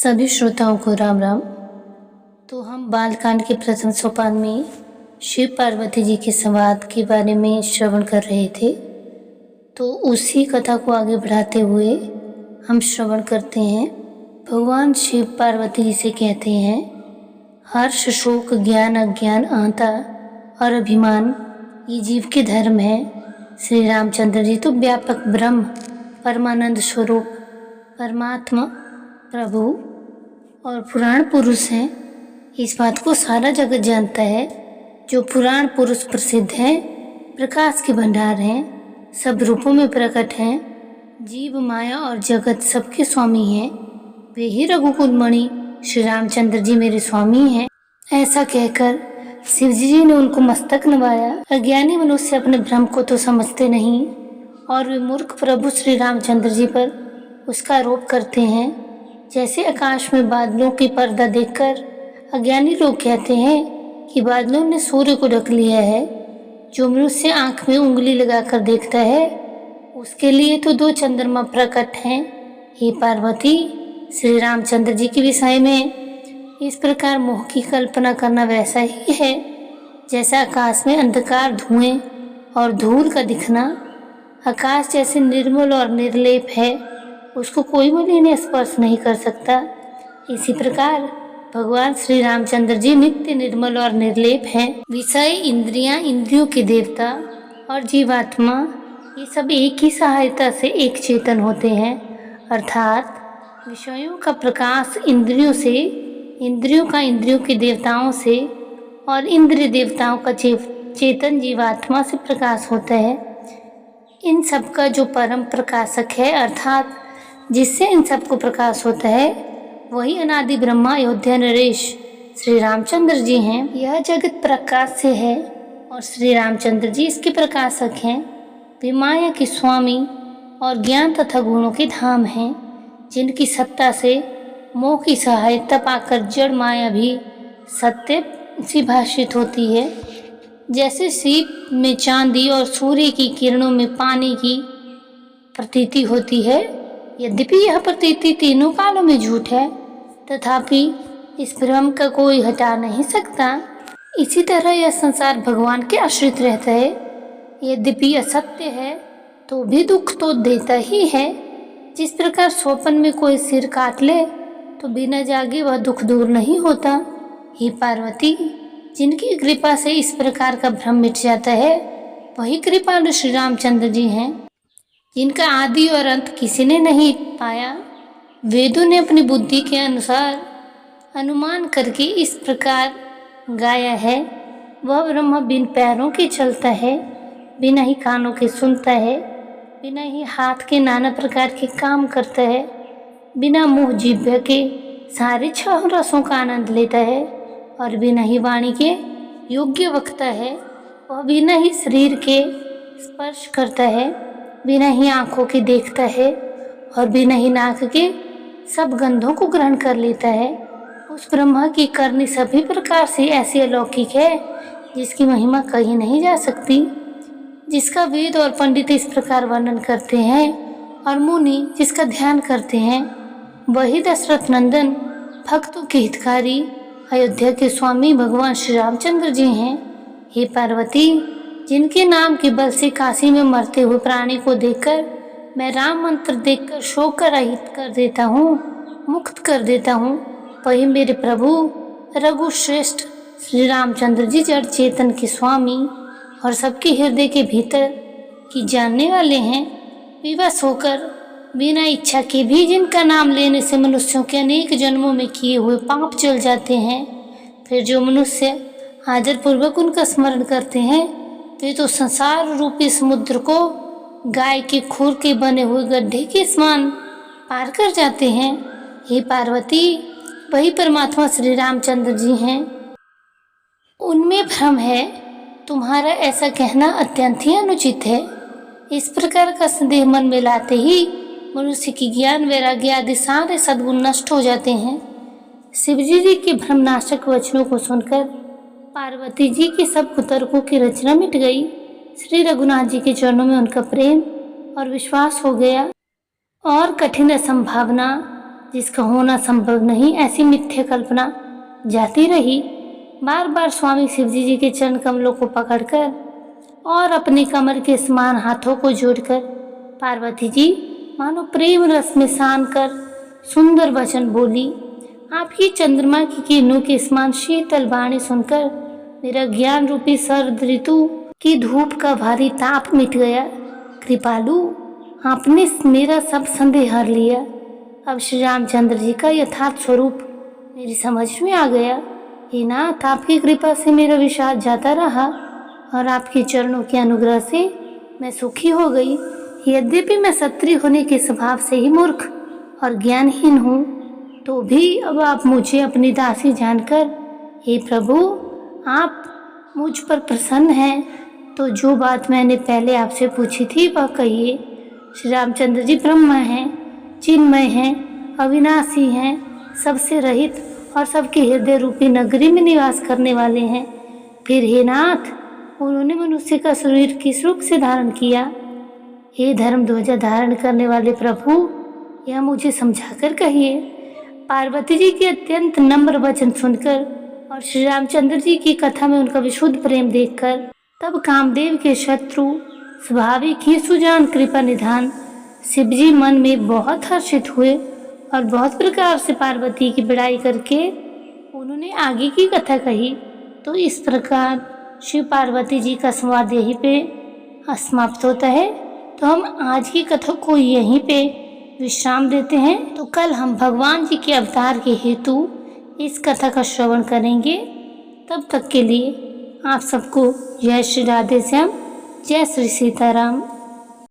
सभी श्रोताओं को राम राम। तो हम बालकांड के प्रथम सोपान में शिव पार्वती जी के संवाद के बारे में श्रवण कर रहे थे। तो उसी कथा को आगे बढ़ाते हुए हम श्रवण करते हैं। भगवान शिव पार्वती जी से कहते हैं, हर्ष शोक ज्ञान अज्ञान अहंता और अभिमान ये जीव के धर्म है। श्री रामचंद्र जी तो व्यापक ब्रह्म परमानंद स्वरूप परमात्मा प्रभु और पुराण पुरुष हैं। इस बात को सारा जगत जानता है। जो पुराण पुरुष प्रसिद्ध हैं, प्रकाश के भंडार हैं, सब रूपों में प्रकट हैं, जीव माया और जगत सबके स्वामी हैं। वे ही रघुकुल मणि श्री रामचंद्र जी मेरे स्वामी हैं। ऐसा कहकर शिव जी ने उनको मस्तक नवाया। अज्ञानी मनुष्य अपने भ्रम को तो समझते नहीं और वे मूर्ख प्रभु श्री रामचंद्र जी पर उसका आरोप करते हैं। जैसे आकाश में बादलों की पर्दा देखकर अज्ञानी लोग कहते हैं कि बादलों ने सूर्य को ढक लिया है। जो मनुष्य आंख में उंगली लगाकर देखता है, उसके लिए तो दो चंद्रमा प्रकट हैं। हे पार्वती, श्री रामचंद्र जी के विषय में इस प्रकार मोह की कल्पना करना वैसा ही है जैसा आकाश में अंधकार, धुएं और धूल का दिखना। आकाश जैसे निर्मल और निर्लेप है, उसको कोई मलिन स्पर्श नहीं कर सकता। इसी प्रकार भगवान श्री रामचंद्र जी नित्य निर्मल और निर्लेप हैं। विषय, इंद्रियां, इंद्रियों के देवता और जीवात्मा ये सब एक ही सहायता से एक चेतन होते हैं। अर्थात विषयों का प्रकाश इंद्रियों से, इंद्रियों का इंद्रियों के देवताओं से और इंद्रिय देवताओं का चेतन जीवात्मा से प्रकाश होता है। इन सब का जो परम प्रकाशक है, अर्थात जिससे इन सबको प्रकाश होता है, वही अनादि ब्रह्मा अयोध्या नरेश श्री रामचंद्र जी हैं। यह जगत प्रकाश से है और श्री रामचंद्र जी इसके प्रकाशक हैं। वे माया के स्वामी और ज्ञान तथा गुणों के धाम हैं, जिनकी सत्ता से मोह की सहायता पाकर जड़ माया भी सत्य सी भाषित होती है। जैसे सीप में चांदी और सूर्य की किरणों में पानी की प्रतीति होती है। यद्यपि यह प्रतीति तीनों कालों में झूठ है, तथापि इस भ्रम का कोई हटा नहीं सकता। इसी तरह यह संसार भगवान के आश्रित रहता है। यद्यपि असत्य है तो भी दुख तो देता ही है। जिस प्रकार सोपन में कोई सिर काट ले तो बिना जागे वह दुख दूर नहीं होता। हे पार्वती, जिनकी कृपा से इस प्रकार का भ्रम मिट जाता है, वही कृपालु श्री रामचंद्र जी हैं, जिनका आदि और अंत किसी ने नहीं पाया। वेदों ने अपनी बुद्धि के अनुसार अनुमान करके इस प्रकार गाया है। वह ब्रह्म बिन पैरों के चलता है, बिना ही कानों के सुनता है, बिना ही हाथ के नाना प्रकार के काम करता है, बिना मुँह जिह्वा के सारे छह रसों का आनंद लेता है और बिना ही वाणी के योग्य वक्ता है। वह बिना ही शरीर के स्पर्श करता है, बिना ही आँखों के देखता है और बिना ही नाक के सब गंधों को ग्रहण कर लेता है। उस ब्रह्मा की करनी सभी प्रकार से ऐसी अलौकिक है जिसकी महिमा कही नहीं जा सकती, जिसका वेद और पंडित इस प्रकार वर्णन करते हैं और मुनि जिसका ध्यान करते हैं। वही दशरथ नंदन भक्तों के हितकारी अयोध्या के स्वामी भगवान श्री रामचंद्र जी हैं। हे पार्वती, जिनके नाम के बल से काशी में मरते हुए प्राणी को देखकर मैं राम मंत्र देखकर शोक का रहित कर देता हूँ, मुक्त कर देता हूँ, वही मेरे प्रभु रघुश्रेष्ठ श्री रामचंद्र जी जड़ चेतन के स्वामी और सबके हृदय के भीतर की जानने वाले हैं। विवश होकर बिना इच्छा के भी जिनका नाम लेने से मनुष्यों के अनेक जन्मों में किए हुए पाप चल जाते हैं, फिर जो मनुष्य आदर पूर्वक उनका स्मरण करते हैं, वे तो संसार रूपी समुद्र को गाय के खुर के बने हुए गड्ढे के समान पार कर जाते हैं। हे पार्वती, वही परमात्मा श्री रामचंद्र जी हैं। उनमें भ्रम है, तुम्हारा ऐसा कहना अत्यंत ही अनुचित है। इस प्रकार का संदेह मन में लाते ही मनुष्य की ज्ञान, वैराग्य आदि सारे सद्गुण नष्ट हो जाते हैं। शिवजी जी के भ्रमनाशक वचनों को सुनकर पार्वती जी की सब कुतर्कों की रचना मिट गई। श्री रघुनाथ जी के चरणों में उनका प्रेम और विश्वास हो गया और कठिन असंभावना जिसका होना संभव नहीं, ऐसी मिथ्या कल्पना जाती रही। बार बार स्वामी शिवजी जी के चरण कमलों को पकड़कर और अपने कमर के समान हाथों को जोड़कर पार्वती जी मानो प्रेम रस में सान कर सुंदर वचन बोली। आपकी चंद्रमा की किरणों के समान शीतल वाणी सुनकर मेरा ज्ञान रूपी शरद ऋतु की धूप का भारी ताप मिट गया। कृपालु, आपने मेरा सब संदेह हर लिया। अब श्री रामचंद्र जी का यथार्थ स्वरूप मेरी समझ में आ गया। हे नाथ, आपकी कृपा से मेरा विषाद जाता रहा और आपके चरणों के अनुग्रह से मैं सुखी हो गई। यद्यपि मैं क्षत्रिय होने के स्वभाव से ही मूर्ख और ज्ञानहीन हूँ, तो भी अब आप मुझे अपनी दासी जानकर, हे प्रभु, आप मुझ पर प्रसन्न हैं, तो जो बात मैंने पहले आपसे पूछी थी वह कहिए। श्री रामचंद्र जी ब्रह्म हैं, चिन्मय हैं, अविनाशी हैं, सबसे रहित और सबके हृदय रूपी नगरी में निवास करने वाले हैं। फिर हे नाथ, उन्होंने मनुष्य का शरीर किस रूप से धारण किया? हे धर्म ध्वजा धारण करने वाले प्रभु, यह मुझे समझाकर कहिए। पार्वती जी के अत्यंत नम्र वचन सुनकर और श्री रामचंद्र जी की कथा में उनका विशुद्ध प्रेम देखकर तब कामदेव के शत्रु स्वाभाविक ही सुजान कृपा निधान शिवजी मन में बहुत हर्षित हुए और बहुत प्रकार से पार्वती की बड़ाई करके उन्होंने आगे की कथा कही। तो इस प्रकार शिव पार्वती जी का संवाद यहीं पे समाप्त होता है। तो हम आज की कथा को यहीं पे विश्राम देते हैं। तो कल हम भगवान जी के अवतार के हेतु इस कथा का श्रवण करेंगे। तब तक के लिए आप सबको जय श्री राधे श्याम, जय श्री सीताराम।